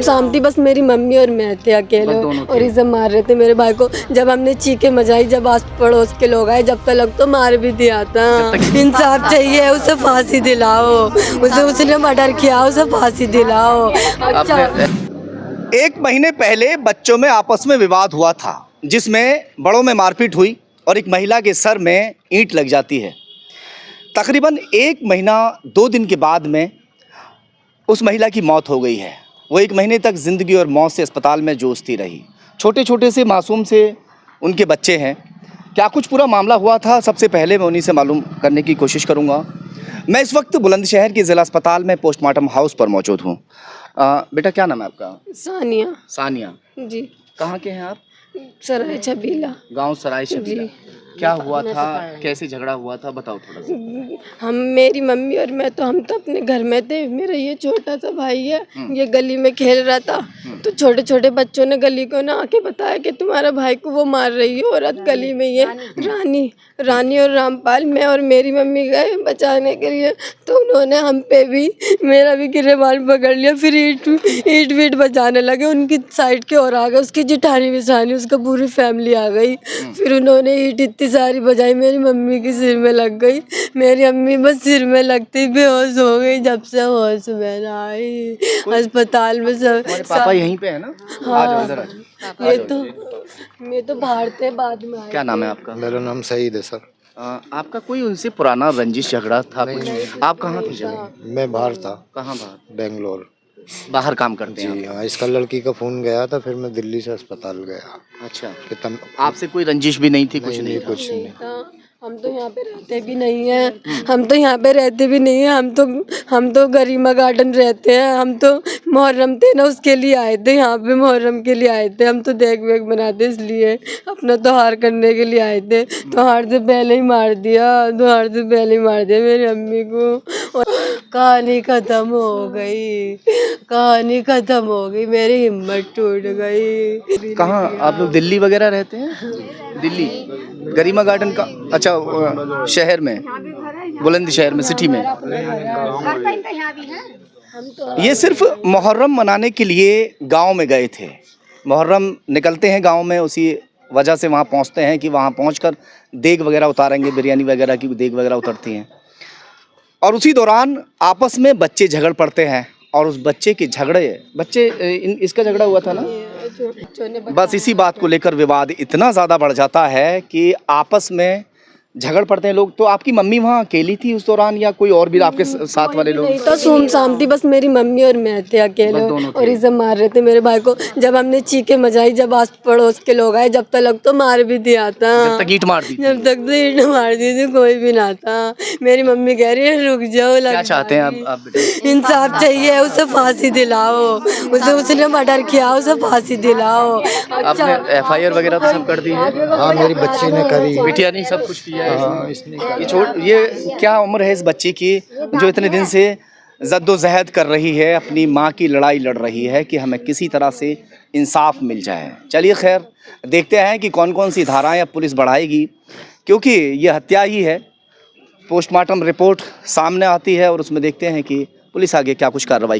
सुमसाम थी, बस मेरी मम्मी और मैं थे अकेले और इसे मार रहे थे मेरे भाई को। जब हमने चीखे मचाई, जब आस पड़ोस के लोग आए, जब तक तो मार भी दिया था। इंसाफ चाहिए, उसे फांसी दिलाओ, उसने मर्डर किया, उसे फांसी दिलाओ। अच्छा, 1 महीने पहले बच्चों में आपस में विवाद हुआ था, जिसमें बड़ों में मारपीट हुई और एक महिला के सर में ईंट लग जाती है। तकरीबन 1 महीना 2 दिन के बाद में उस महिला की मौत हो गई है। वो 1 महीने तक ज़िंदगी और मौत से अस्पताल में जूझती रही। छोटे छोटे से मासूम से उनके बच्चे हैं। क्या कुछ पूरा मामला हुआ था, सबसे पहले मैं उन्हीं से मालूम करने की कोशिश करूँगा। मैं इस वक्त बुलंदशहर के ज़िला अस्पताल में पोस्टमार्टम हाउस पर मौजूद हूँ। बेटा क्या नाम है आपका? सानिया। सानिया जी। कहाँ के हैं आप? सराय छबीला। गांव सराय छबीला। क्या हुआ था, कैसे झगड़ा हुआ था, बताओ थोड़ा सा। मेरी मम्मी और मैं तो हम तो अपने घर में थे। मेरा ये छोटा सा भाई है, ये गली में खेल रहा था, तो छोटे छोटे बच्चों ने गली को ना आके बताया कि तुम्हारा भाई को वो मार रही है औरत गली में, ये रानी और रामपाल। मैं और मेरी मम्मी गए बचाने के लिए, तो उन्होंने हम पे भी, मेरा भी गिरेबान पकड़ लिया। फिर ईट वीट बजाने लगे, उनकी साइड के और आ गए, उसकी जिठानी बिसानी, उसका पूरी फैमिली आ गई। फिर उन्होंने ईट इतनी सारी बजाई, मेरी मम्मी के सिर में लग गई। मेरी अम्मी बस सिर में लगती बेहोश हो गई। जब से होश में ना आई अस्पताल में सब। पापा यहीं पे है ना? हाँ, आ जाओ इधर आ जाओ। मैं तो बाहर थे, बाद में आए। क्या नाम है आपका? मेरा नाम सईद है सर। आपका कोई उनसे पुराना रंजिश झगड़ा था कुछ? आप कहाँ थे जब? मैं बाहर था। कहाँ बाहर? बेंगलोर। बाहर काम करते हैं जी आप? हाँ, इसका लड़की का फोन गया था, फिर मैं दिल्ली से अस्पताल गया। अच्छा, कि तम आपसे कोई रंजिश भी नहीं थी? कुछ नहीं था? कुछ नहीं। हम तो यहाँ पे रहते भी नहीं है, हम तो यहाँ पे रहते भी नहीं है। हम तो गरिमा गार्डन रहते हैं। हम तो मुहर्रम थे ना, उसके लिए आए थे यहाँ पे, मुहर्रम के लिए आए थे। हम तो देख वेख बनाते इसलिए, अपना त्योहार करने के लिए आए थे। त्योहार से पहले ही मार दिया, त्योहार से पहले ही मार दिया मेरी अम्मी को। और कहानी खत्म हो गई, कहानी खत्म हो गई, मेरी हिम्मत टूट गई। कहाँ आप लोग दिल्ली वगैरह रहते हैं? दिल्ली गरिमा गार्डन का? अच्छा, शहर में, बुलंदशहर में, सिटी में। ये सिर्फ मुहर्रम मनाने के लिए गांव में गए थे। मुहर्रम निकलते हैं गांव में, उसी वजह से वहां पहुंचते हैं कि वहां पहुंचकर देग वगैरह उतारेंगे, बिरयानी वगैरह की देग वगैरह उतरती हैं। और उसी दौरान आपस में बच्चे झगड़ पड़ते हैं और उस बच्चे के इसका झगड़ा हुआ था ना, बस इसी बात को लेकर विवाद इतना ज़्यादा बढ़ जाता है कि आपस में झगड़ पड़ते हैं लोग। तो आपकी मम्मी वहाँ अकेली थी उस दौरान, या कोई और भी आपके साथ वाले लोग? नहीं तो सुमसाम थी, बस मेरी मम्मी और मैं थे अकेले और इसे मार रहे थे मेरे भाई को। जब हमने चीखे मचाई, जब आस पड़ोस के लोग आए, जब तक तो मार भी दिया था। जब तक ईंट मार दी? जब तक तो ईंट मार दी थी, कोई भी ना था। मेरी मम्मी कह रही है रुक जाओ, क्या चाहते हैं आप? इंसाफ चाहिए, उसे फांसी दिलाओ, उसने मर्डर किया, उसे फांसी दिलाओ। आपने FIR वगैरह तो सब कर दी है? हाँ, मेरी बच्ची ने करी। बिटिया नहीं सब कुछ किया है? हाँ, इसने ये क्या उम्र है इस बच्ची की जो इतने दिन से जद्दोजहद कर रही है, अपनी माँ की लड़ाई लड़ रही है कि हमें किसी तरह से इंसाफ मिल जाए। चलिए खैर, देखते हैं कि कौन कौन सी धाराएं अब पुलिस बढ़ाएगी, क्योंकि ये हत्या ही है। पोस्टमार्टम रिपोर्ट सामने आती है और उसमें देखते हैं कि पुलिस आगे क्या कुछ कार्रवाई